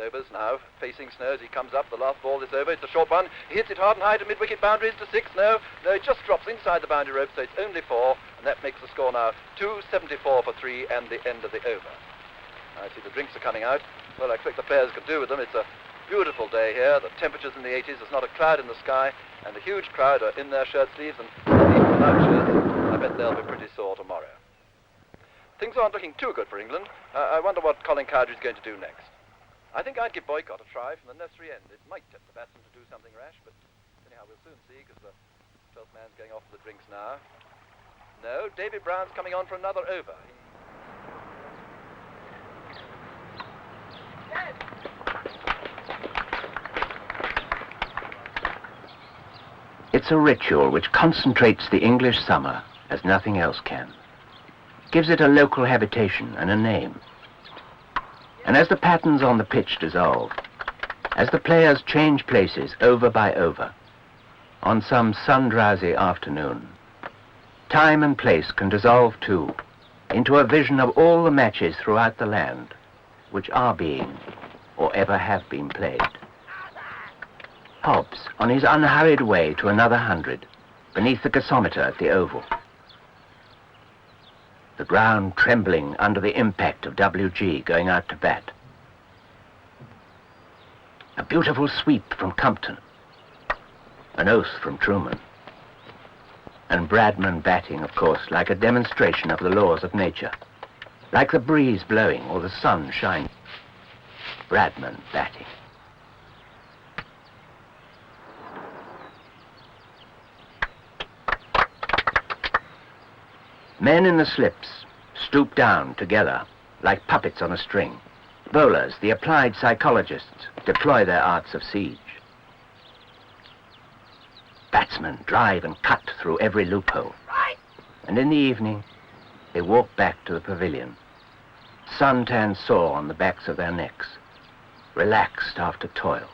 overs now, facing Snow as he comes up. The last ball is over. It's a short one. He hits it hard and high to mid-wicket boundaries to 6. No, it just drops inside the boundary rope, so it's only 4, and that makes the score now 274 for 3 and the end of the over. I see the drinks are coming out. Well, I expect the players could do with them. It's a beautiful day here. The temperature's in the 80s. There's not a cloud in the sky, and the huge crowd are in their shirt sleeves, and even without shirts, I bet they'll be pretty sore tomorrow. Things aren't looking too good for England. I wonder what Colin Cowdrey's going to do next. I think I'd give Boycott a try from the nursery end. It might tempt the batsman to do something rash, but anyhow, we'll soon see, because the 12th man's going off for the drinks now. No, David Brown's coming on for another over. It's a ritual which concentrates the English summer as nothing else can. Gives it a local habitation and a name. And as the patterns on the pitch dissolve, as the players change places over by over, on some sun-drowsy afternoon, time and place can dissolve too into a vision of all the matches throughout the land which are being or ever have been played. Hobbs on his unhurried way to another 100 beneath the gasometer at the Oval. The ground trembling under the impact of WG going out to bat. A beautiful sweep from Compton. An oath from Truman. And Bradman batting, of course, like a demonstration of the laws of nature. Like the breeze blowing or the sun shining. Bradman batting. Men in the slips stoop down together like puppets on a string. Bowlers, the applied psychologists, deploy their arts of siege. Batsmen drive and cut through every loophole. And in the evening, they walk back to the pavilion, suntan sore on the backs of their necks, relaxed after toil.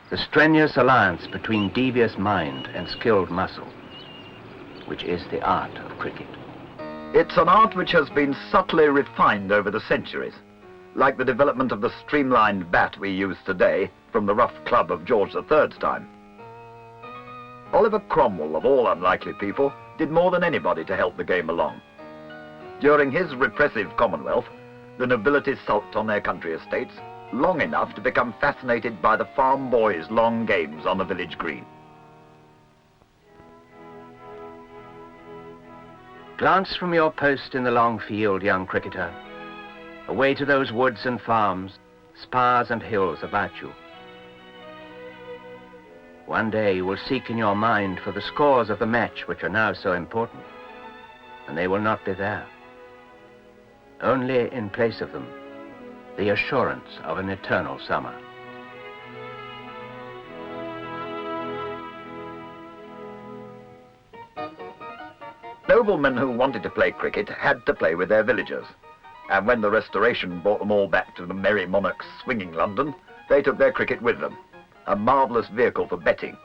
The strenuous alliance between devious mind and skilled muscle, which is the art of cricket. It's an art which has been subtly refined over the centuries, like the development of the streamlined bat we use today from the rough club of George III's time. Oliver Cromwell, of all unlikely people, did more than anybody to help the game along. During his repressive Commonwealth, the nobility sulked on their country estates long enough to become fascinated by the farm boys' long games on the village green. Glance from your post in the long field, young cricketer, away to those woods and farms, spars and hills about you. One day you will seek in your mind for the scores of the match which are now so important, and they will not be there. Only in place of them, the assurance of an eternal summer. Noblemen who wanted to play cricket had to play with their villagers, and when the Restoration brought them all back to the Merry Monarch's swinging London, they took their cricket with them, a marvellous vehicle for betting.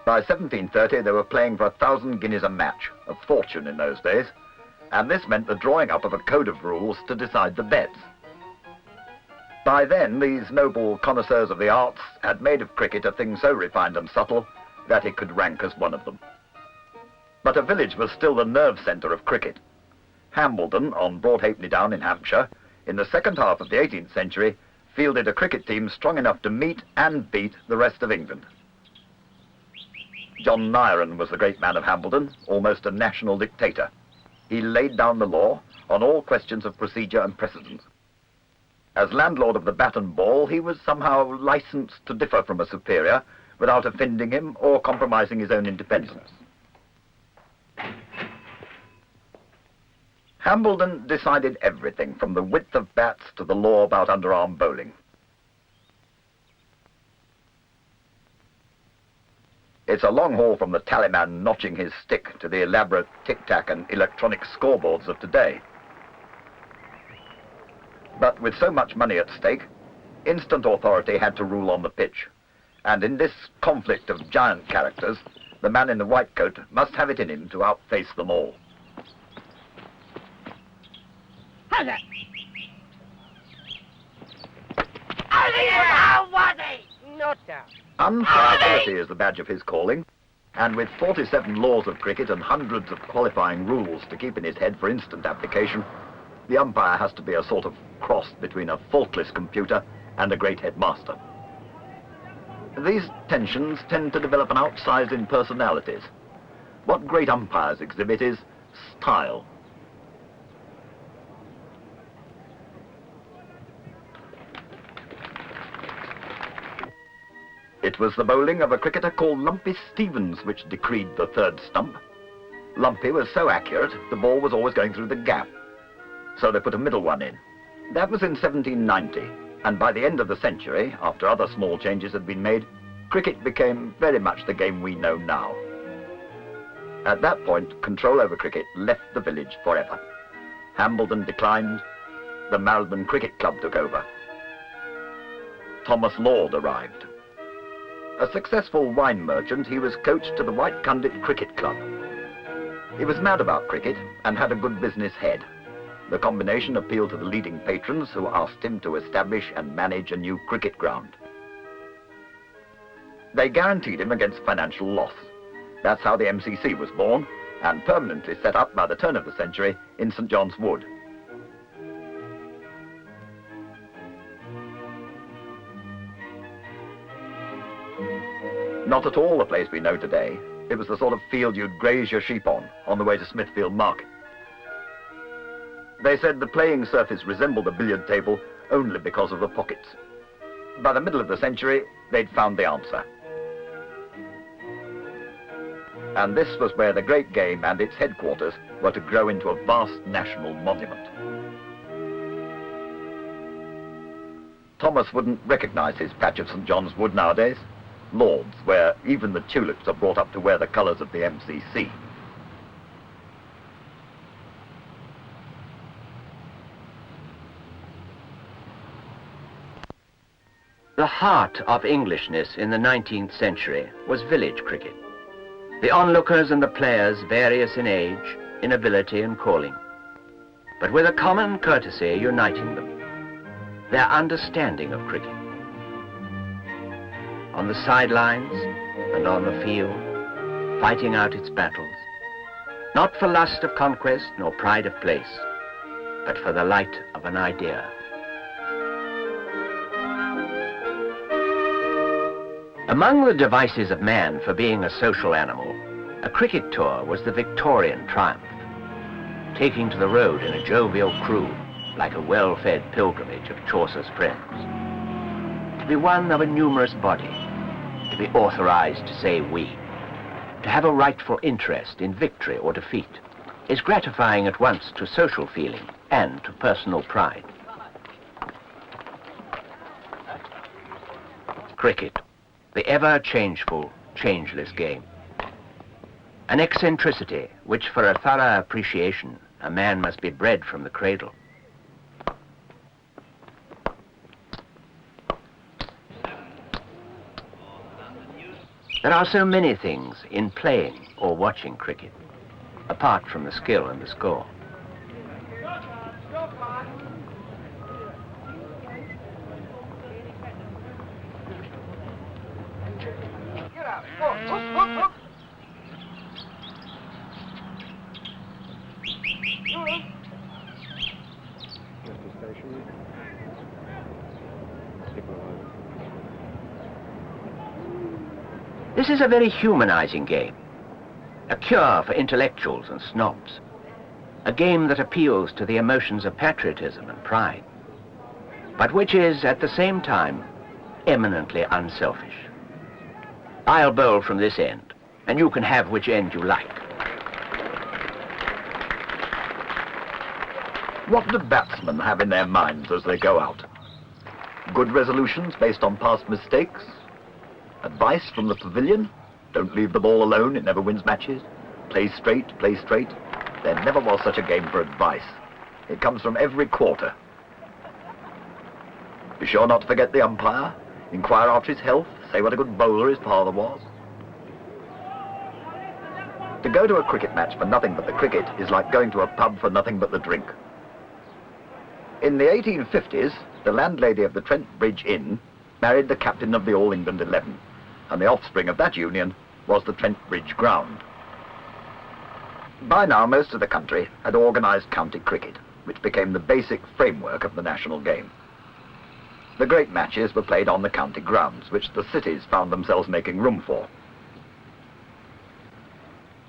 By 1730 they were playing for 1,000 guineas a match, a fortune in those days, and this meant the drawing up of a code of rules to decide the bets. By then these noble connoisseurs of the arts had made of cricket a thing so refined and subtle that it could rank as one of them. But a village was still the nerve centre of cricket. Hambledon, on Broad Halfpenny Down in Hampshire, in the second half of the 18th century, fielded a cricket team strong enough to meet and beat the rest of England. John Nyren was the great man of Hambledon, almost a national dictator. He laid down the law on all questions of procedure and precedent. As landlord of the bat and ball, he was somehow licensed to differ from a superior without offending him or compromising his own independence. Hambledon decided everything, from the width of bats to the law about underarm bowling. It's a long haul from the tallyman notching his stick to the elaborate tic-tac and electronic scoreboards of today. But with so much money at stake, instant authority had to rule on the pitch. And in this conflict of giant characters, the man in the white coat must have it in him to outface them all. How's that? How was he? Not out. Unplayability is the badge of his calling, and with 47 laws of cricket and hundreds of qualifying rules to keep in his head for instant application, the umpire has to be a sort of cross between a faultless computer and a great headmaster. These tensions tend to develop an outsized in personalities. What great umpires exhibit is style. It was the bowling of a cricketer called Lumpy Stevens which decreed the third stump. Lumpy was so accurate, the ball was always going through the gap. So they put a middle one in. That was in 1790, and by the end of the century, after other small changes had been made, cricket became very much the game we know now. At that point, control over cricket left the village forever. Hambledon declined, the Hambledon Cricket Club took over. Thomas Lord arrived. A successful wine merchant, he was coached to the White Cundit Cricket Club. He was mad about cricket and had a good business head. The combination appealed to the leading patrons who asked him to establish and manage a new cricket ground. They guaranteed him against financial loss. That's how the MCC was born and permanently set up by the turn of the century in St. John's Wood. Not at all the place we know today. It was the sort of field you'd graze your sheep on the way to Smithfield Market. They said the playing surface resembled a billiard table only because of the pockets. By the middle of the century, they'd found the answer. And this was where the great game and its headquarters were to grow into a vast national monument. Thomas wouldn't recognize his patch of St. John's Wood nowadays. Lord's, where even the tulips are brought up to wear the colours of the MCC. The heart of Englishness in the 19th century was village cricket. The onlookers and the players various in age, in ability and calling, but with a common courtesy uniting them, their understanding of cricket. On the sidelines and on the field, fighting out its battles, not for lust of conquest nor pride of place, but for the light of an idea. Among the devices of man for being a social animal, a cricket tour was the Victorian triumph, taking to the road in a jovial crew, like a well-fed pilgrimage of Chaucer's friends. To be one of a numerous body, to be authorized to say we, to have a rightful interest in victory or defeat, is gratifying at once to social feeling and to personal pride. Cricket, the ever-changeful, changeless game. An eccentricity which for a thorough appreciation a man must be bred from the cradle. There are so many things in playing or watching cricket, apart from the skill and the score. This is a very humanizing game, a cure for intellectuals and snobs, a game that appeals to the emotions of patriotism and pride, but which is at the same time eminently unselfish. I'll bowl from this end, and you can have which end you like. What do batsmen have in their minds as they go out? Good resolutions based on past mistakes? Advice from the pavilion? Don't leave the ball alone, it never wins matches. Play straight, play straight. There never was such a game for advice. It comes from every quarter. Be sure not to forget the umpire. Inquire after his health. Say what a good bowler his father was. To go to a cricket match for nothing but the cricket is like going to a pub for nothing but the drink. In the 1850s, the landlady of the Trent Bridge Inn married the captain of the All England 11, and the offspring of that union was the Trent Bridge ground. By now, most of the country had organised county cricket, which became the basic framework of the national game. The great matches were played on the county grounds, which the cities found themselves making room for.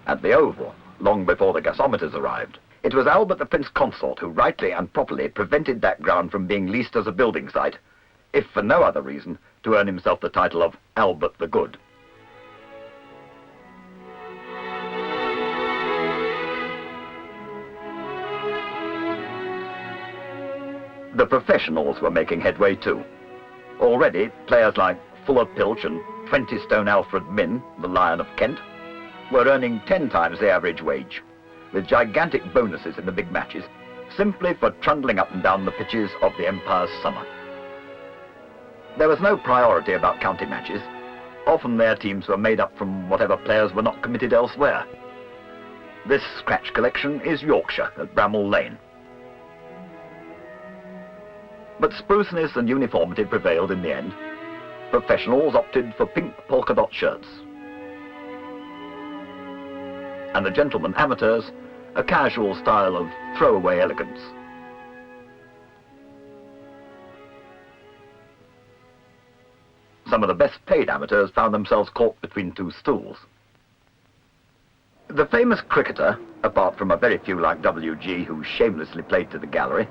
At the Oval, long before the gasometers arrived, it was Albert the Prince Consort who rightly and properly prevented that ground from being leased as a building site, if for no other reason to earn himself the title of Albert the Good. The professionals were making headway too. Already, players like Fuller Pilch and 20-stone Alfred Minn, the Lion of Kent, were earning 10 times the average wage, with gigantic bonuses in the big matches, simply for trundling up and down the pitches of the Empire's summer. There was no priority about county matches. Often their teams were made up from whatever players were not committed elsewhere. This scratch collection is Yorkshire at Bramall Lane. But spruceness and uniformity prevailed in the end. Professionals opted for pink polka dot shirts. And the gentlemen amateurs, a casual style of throwaway elegance. Some of the best paid amateurs found themselves caught between two stools. The famous cricketer, apart from a very few like W.G. who shamelessly played to the gallery,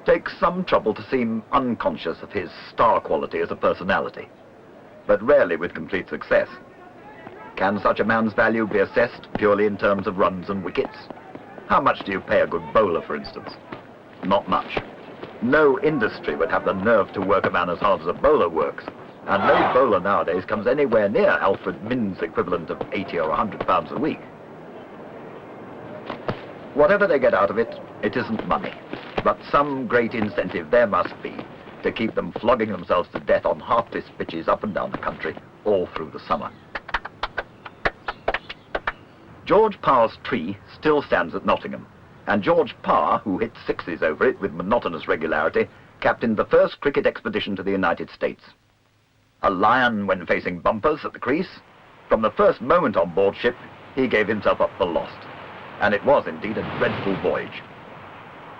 takes some trouble to seem unconscious of his star quality as a personality, but rarely with complete success. Can such a man's value be assessed purely in terms of runs and wickets? How much do you pay a good bowler, for instance? Not much. No industry would have the nerve to work a man as hard as a bowler works, and no bowler nowadays comes anywhere near Alfred Minn's equivalent of 80 or 100 pounds a week. Whatever they get out of it, it isn't money, but some great incentive there must be to keep them flogging themselves to death on heartless pitches up and down the country all through the summer. George Parr's tree still stands at Nottingham, and George Parr, who hit sixes over it with monotonous regularity, captained the first cricket expedition to the United States. A lion when facing bumpers at the crease, from the first moment on board ship, he gave himself up for lost, and it was indeed a dreadful voyage.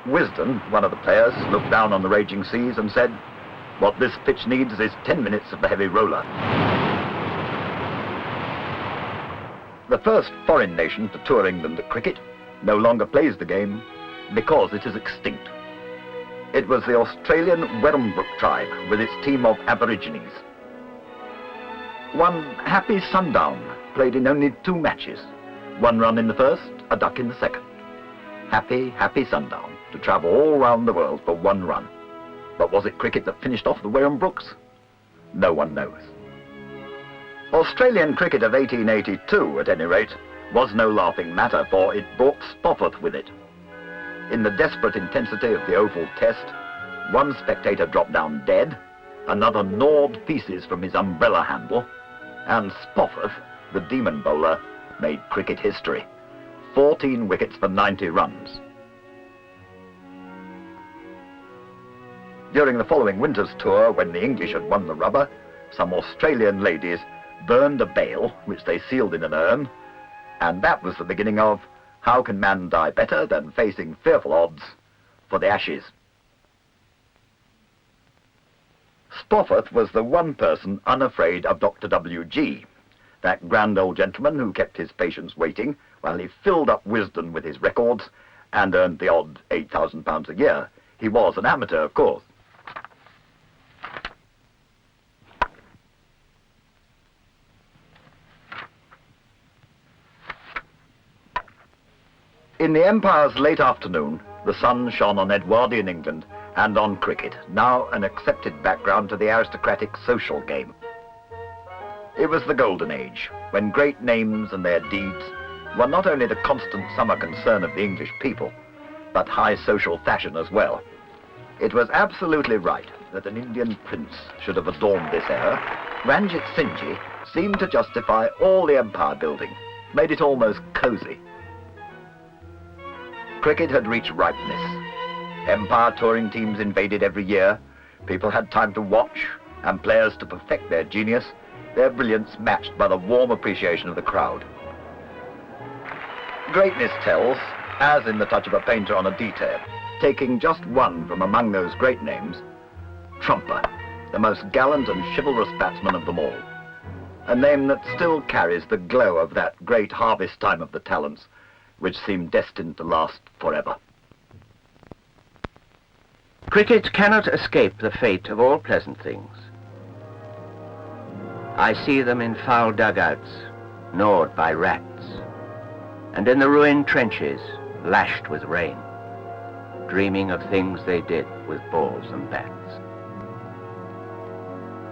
Wisden, one of the players, looked down on the raging seas and said, "What this pitch needs is 10 minutes of the heavy roller." The first foreign nation to tour England at cricket no longer plays the game because it is extinct. It was the Australian Werrembrook tribe with its team of Aborigines. One happy sundown played in only 2 matches. 1 run in the first, a duck in the second. Happy, happy sundown to travel all round the world for 1 run. But was it cricket that finished off the Werembrooks? No one knows. Australian cricket of 1882, at any rate, was no laughing matter, for it brought Spofforth with it. In the desperate intensity of the Oval Test, one spectator dropped down dead, another gnawed pieces from his umbrella handle, and Spofforth, the demon bowler, made cricket history. 14 wickets for 90 runs. During the following winter's tour, when the English had won the rubber, some Australian ladies burned a bale, which they sealed in an urn, and that was the beginning of How Can Man Die Better Than Facing Fearful Odds for the Ashes. Spofforth was the one person unafraid of Dr. W.G., that grand old gentleman who kept his patients waiting while he filled up Wisden with his records and earned the odd £8,000 a year. He was an amateur, of course. In the Empire's late afternoon, the sun shone on Edwardian England and on cricket, now an accepted background to the aristocratic social game. It was the golden age, when great names and their deeds were not only the constant summer concern of the English people, but high social fashion as well. It was absolutely right that an Indian prince should have adorned this era. Ranjit Singh seemed to justify all the empire building, made it almost cosy. Cricket had reached ripeness. Empire touring teams invaded every year. People had time to watch, and players to perfect their genius, their brilliance matched by the warm appreciation of the crowd. Greatness tells, as in the touch of a painter on a detail. Taking just one from among those great names, Trumper, the most gallant and chivalrous batsman of them all. A name that still carries the glow of that great harvest time of the talents, which seemed destined to last forever. Cricket cannot escape the fate of all pleasant things. I see them in foul dugouts, gnawed by rats, and in the ruined trenches, lashed with rain, dreaming of things they did with balls and bats.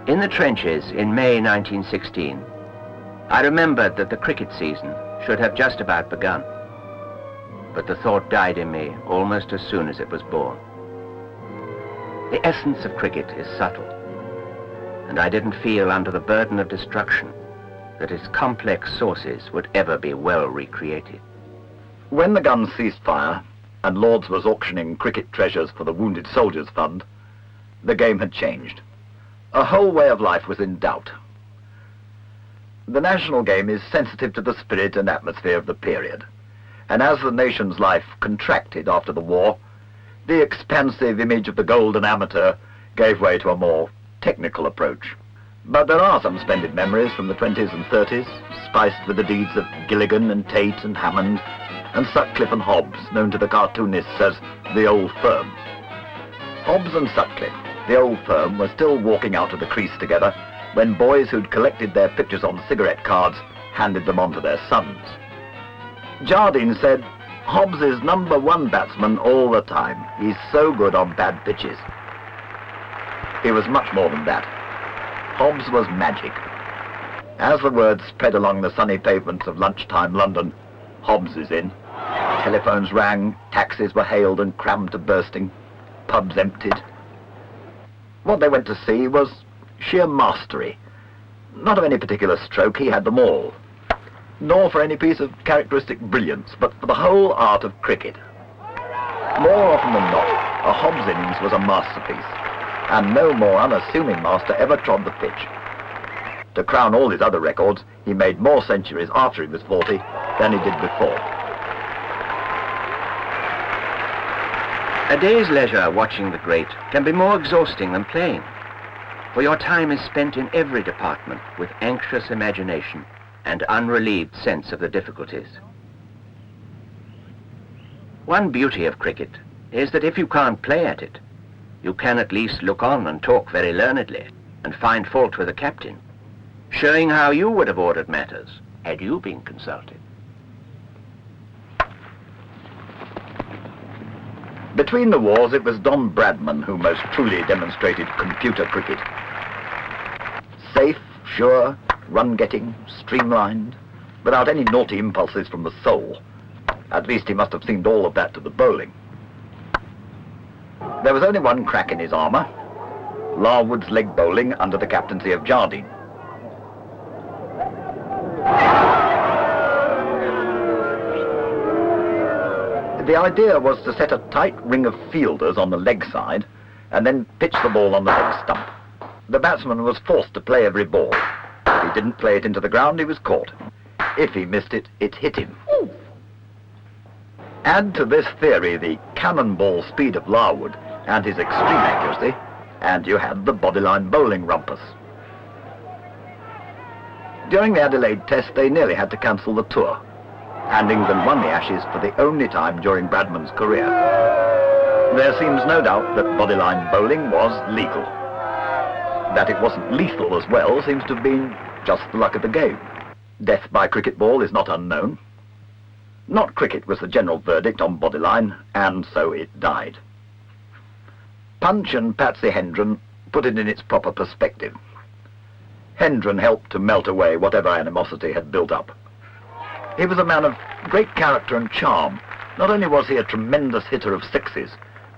In the trenches in May 1916, I remembered that the cricket season should have just about begun, but the thought died in me almost as soon as it was born. The essence of cricket is subtle, and I didn't feel under the burden of destruction that its complex sources would ever be well recreated. When the guns ceased fire, and Lord's was auctioning cricket treasures for the Wounded Soldiers Fund, the game had changed. A whole way of life was in doubt. The national game is sensitive to the spirit and atmosphere of the period, and as the nation's life contracted after the war, the expansive image of the golden amateur gave way to a more technical approach. But there are some splendid memories from the 20s and 30s, spiced with the deeds of Gilligan and Tate and Hammond, and Sutcliffe and Hobbs, known to the cartoonists as the Old Firm. Hobbs and Sutcliffe, the Old Firm, were still walking out of the crease together when boys who'd collected their pictures on cigarette cards handed them on to their sons. Jardine said, "Hobbs is #1 batsman all the time. He's so good on bad pitches." He was much more than that. Hobbs was magic. As the word spread along the sunny pavements of lunchtime London, "Hobbs is in," telephones rang, taxis were hailed and crammed to bursting, pubs emptied. What they went to see was sheer mastery. Not of any particular stroke, he had them all. Nor for any piece of characteristic brilliance, but for the whole art of cricket. More often than not, a Hobbs innings was a masterpiece, and no more unassuming master ever trod the pitch. To crown all his other records, he made more centuries after he was 40 than he did before. A day's leisure watching the great can be more exhausting than playing, for your time is spent in every department with anxious imagination and unrelieved sense of the difficulties. One beauty of cricket is that if you can't play at it, you can at least look on and talk very learnedly and find fault with the captain, showing how you would have ordered matters had you been consulted. Between the wars, it was Don Bradman who most truly demonstrated computer cricket. Safe, sure, run-getting, streamlined, without any naughty impulses from the soul. At least he must have seemed all of that to the bowling. There was only one crack in his armour, Larwood's leg bowling under the captaincy of Jardine. The idea was to set a tight ring of fielders on the leg side and then pitch the ball on the leg stump. The batsman was forced to play every ball. If he didn't play it into the ground, he was caught. If he missed it, it hit him. Add to this theory the cannonball speed of Larwood and his extreme accuracy, and you had the Bodyline bowling rumpus. During the Adelaide Test, they nearly had to cancel the tour, and England won the Ashes for the only time during Bradman's career. There seems no doubt that Bodyline bowling was legal. That it wasn't lethal as well seems to have been just the luck of the game. Death by cricket ball is not unknown. Not cricket was the general verdict on Bodyline, and so it died. Punch and Patsy Hendren put it in its proper perspective. Hendren helped to melt away whatever animosity had built up. He was a man of great character and charm. Not only was he a tremendous hitter of sixes,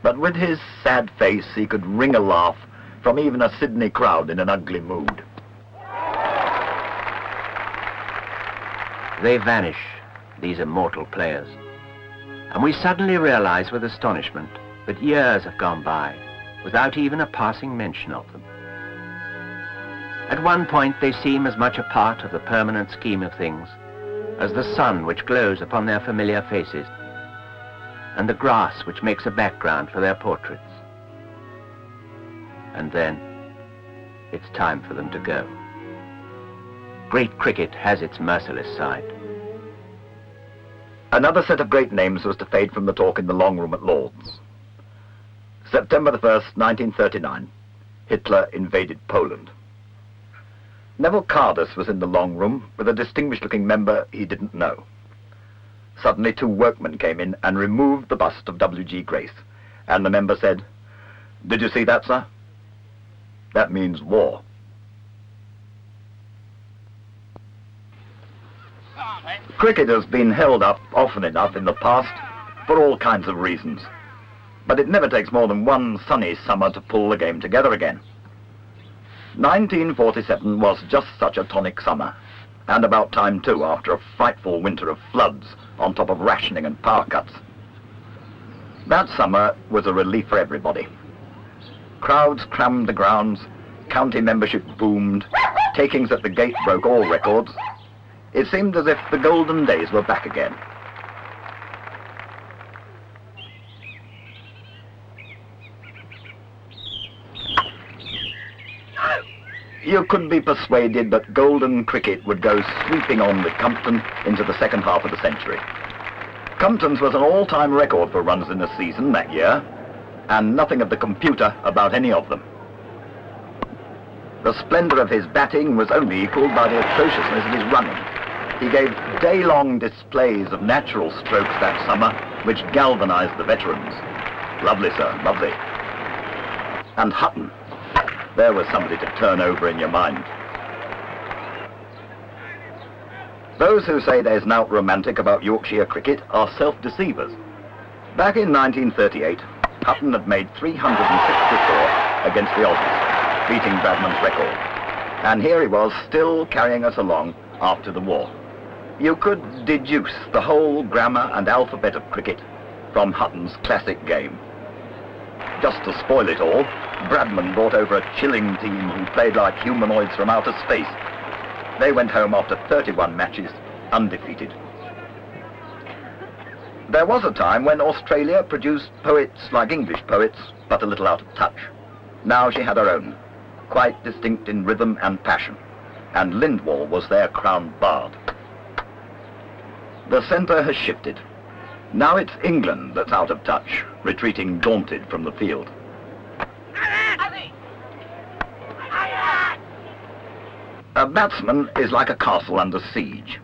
but with his sad face he could wring a laugh from even a Sydney crowd in an ugly mood. They vanish, these immortal players, and we suddenly realize with astonishment that years have gone by without even a passing mention of them. At one point they seem as much a part of the permanent scheme of things as the sun which glows upon their familiar faces, and the grass which makes a background for their portraits. And then it's time for them to go. Great cricket has its merciless side. Another set of great names was to fade from the talk in the long room at Lord's. September the 1st, 1939, Hitler invaded Poland. Neville Cardus was in the long room with a distinguished-looking member he didn't know. Suddenly 2 workmen came in and removed the bust of W.G. Grace, and the member said, "Did you see that, sir? That means war." Cricket has been held up often enough in the past for all kinds of reasons, but it never takes more than one sunny summer to pull the game together again. 1947 was just such a tonic summer, and about time too, after a frightful winter of floods on top of rationing and power cuts. That summer was a relief for everybody. Crowds crammed the grounds, county membership boomed, takings at the gate broke all records. It seemed as if the golden days were back again. You could be persuaded that golden cricket would go sweeping on with Compton into the second half of the century. Compton's was an all-time record for runs in a season that year, and nothing of the computer about any of them. The splendor of his batting was only equaled by the atrociousness of his running. He gave day-long displays of natural strokes that summer, which galvanized the veterans. Lovely, sir, lovely. And Hutton. There was somebody to turn over in your mind. Those who say there's naught romantic about Yorkshire cricket are self-deceivers. Back in 1938, Hutton had made 364 against the Aussies, beating Bradman's record. And here he was, still carrying us along after the war. You could deduce the whole grammar and alphabet of cricket from Hutton's classic game. Just to spoil it all, Bradman brought over a chilling team who played like humanoids from outer space. They went home after 31 matches, undefeated. There was a time when Australia produced poets like English poets, but a little out of touch. Now she had her own, quite distinct in rhythm and passion, and Lindwall was their crowned bard. The centre has shifted. Now it's England that's out of touch, retreating daunted from the field. A batsman is like a castle under siege.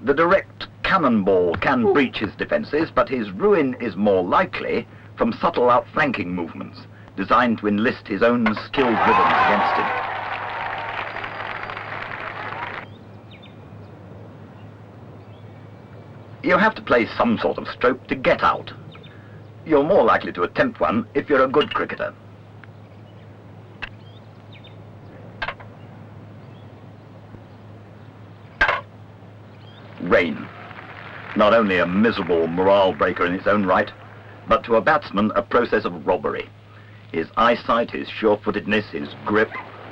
The direct cannonball can breach his defences, but his ruin is more likely from subtle outflanking movements, designed to enlist his own skilled rhythms against him. You have to play some sort of stroke to get out. You're more likely to attempt one if you're a good cricketer. Rain. Not only a miserable morale breaker in its own right, but to a batsman a process of robbery. His eyesight, his sure-footedness, his grip,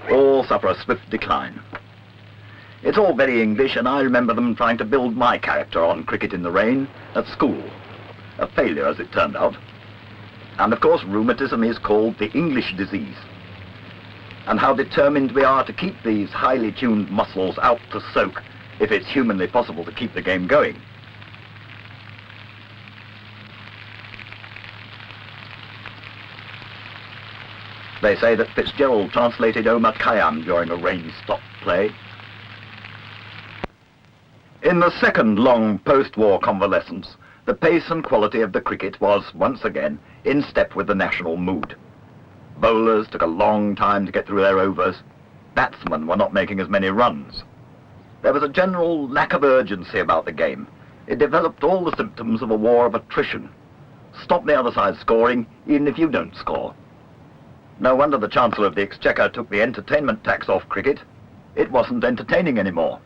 all suffer a swift decline. It's all very English, and I remember them trying to build my character on cricket in the rain at school. A failure, as it turned out. And of course, rheumatism is called the English disease. And how determined we are to keep these highly tuned muscles out to soak if it's humanly possible to keep the game going. They say that Fitzgerald translated Omar Khayyam during a rain-stopped play. In the second long post-war convalescence, the pace and quality of the cricket was, once again, in step with the national mood. Bowlers took a long time to get through their overs. Batsmen were not making as many runs. There was a general lack of urgency about the game. It developed all the symptoms of a war of attrition. Stop the other side scoring, even if you don't score. No wonder the Chancellor of the Exchequer took the entertainment tax off cricket. It wasn't entertaining anymore.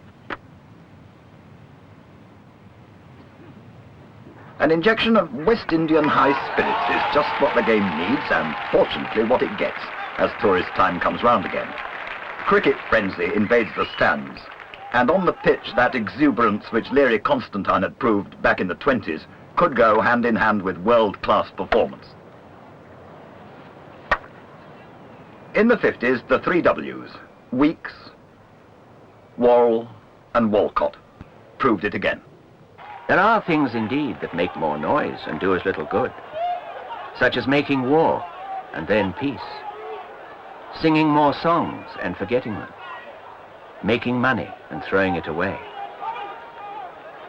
An injection of West Indian high spirits is just what the game needs, and fortunately what it gets, as tourist time comes round again. Cricket frenzy invades the stands, and on the pitch that exuberance which Leary Constantine had proved back in the 20s could go hand in hand with world-class performance. In the 50s, the three W's, Weeks, Worrell and Walcott, proved it again. There are things indeed that make more noise and do as little good, such as making war and then peace, singing more songs and forgetting them, making money and throwing it away.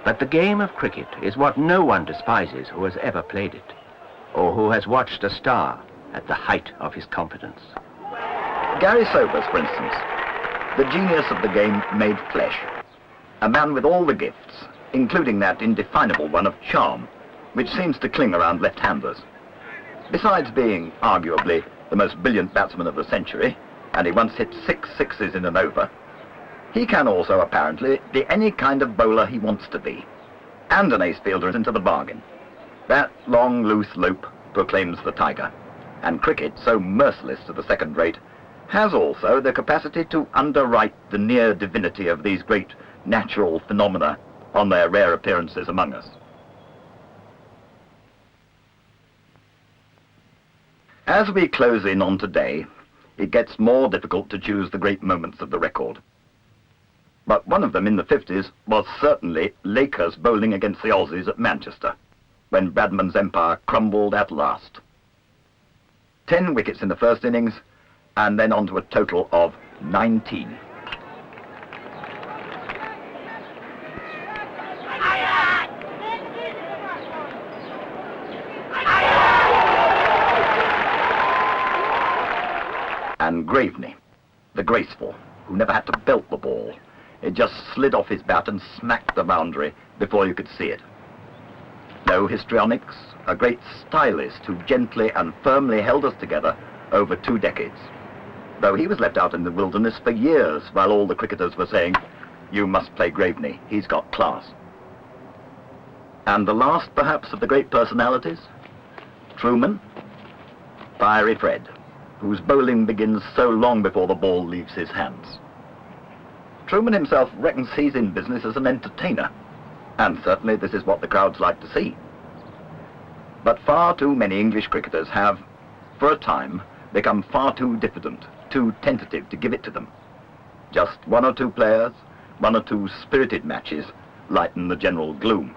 But the game of cricket is what no one despises who has ever played it, or who has watched a star at the height of his competence. Gary Sobers, for instance, the genius of the game made flesh. A man with all the gifts, including that indefinable one of charm, which seems to cling around left-handers. Besides being, arguably, the most brilliant batsman of the century, and he once hit 6 sixes in an over, he can also, apparently, be any kind of bowler he wants to be, and an ace fielder into the bargain. That long, loose loop proclaims the tiger, and cricket, so merciless to the second rate, has also the capacity to underwrite the near divinity of these great natural phenomena on their rare appearances among us. As we close in on today, it gets more difficult to choose the great moments of the record. But one of them in the 50s was certainly Lakers bowling against the Aussies at Manchester, when Bradman's empire crumbled at last. 10 wickets in the first innings, and then on to a total of 19. And Graveney, the graceful, who never had to belt the ball. It just slid off his bat and smacked the boundary before you could see it. No histrionics, a great stylist who gently and firmly held us together over 2 decades. Though he was left out in the wilderness for years while all the cricketers were saying, "You must play Graveney, he's got class." And the last, perhaps, of the great personalities? Truman, Fiery Fred, whose bowling begins so long before the ball leaves his hands. Truman himself reckons he's in business as an entertainer, and certainly this is what the crowds like to see. But far too many English cricketers have, for a time, become far too diffident, too tentative to give it to them. Just 1 or 2 players, 1 or 2 spirited matches lighten the general gloom.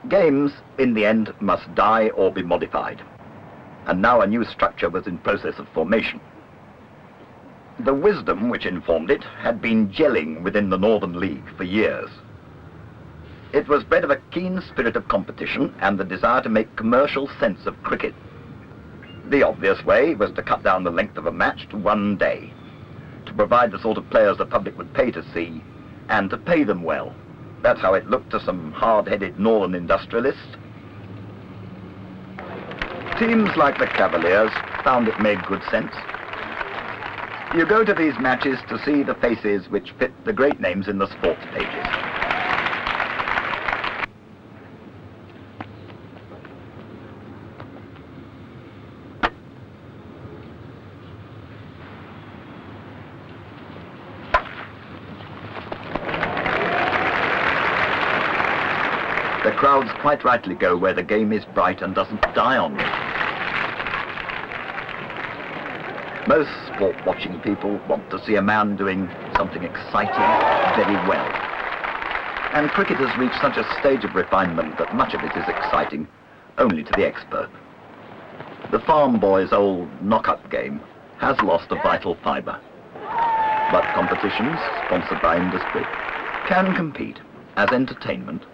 Games, in the end, must die or be modified. And now a new structure was in process of formation. The wisdom which informed it had been gelling within the Northern League for years. It was bred of a keen spirit of competition and the desire to make commercial sense of cricket. The obvious way was to cut down the length of a match to 1 day, to provide the sort of players the public would pay to see, and to pay them well. That's how it looked to some hard-headed northern industrialists. Teams like the Cavaliers found it made good sense. You go to these matches to see the faces which fit the great names in the sports pages. The crowds quite rightly go where the game is bright and doesn't die on you. Most sport-watching people want to see a man doing something exciting very well. And cricket has reached such a stage of refinement that much of it is exciting only to the expert. The farm boy's old knock-up game has lost a vital fibre. But competitions, sponsored by industry, can compete as entertainment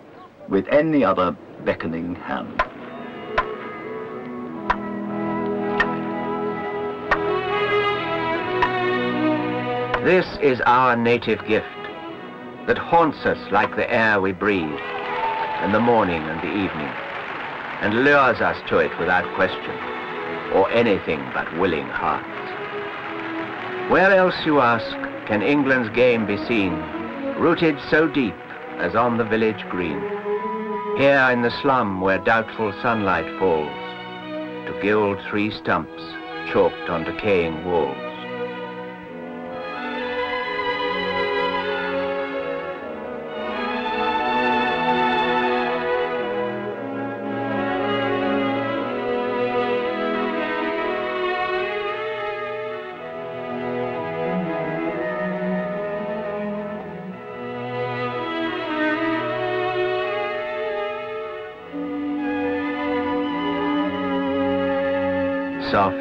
with any other beckoning hand. This is our native gift that haunts us like the air we breathe in the morning and the evening, and lures us to it without question, or anything but willing hearts. Where else, you ask, can England's game be seen, rooted so deep as on the village green? Here in the slum where doubtful sunlight falls to gild 3 stumps chalked on decaying walls. Soft,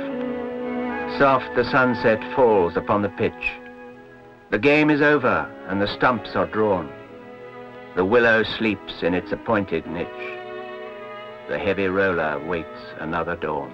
soft the sunset falls upon the pitch. The game is over and the stumps are drawn. The willow sleeps in its appointed niche. The heavy roller waits another dawn.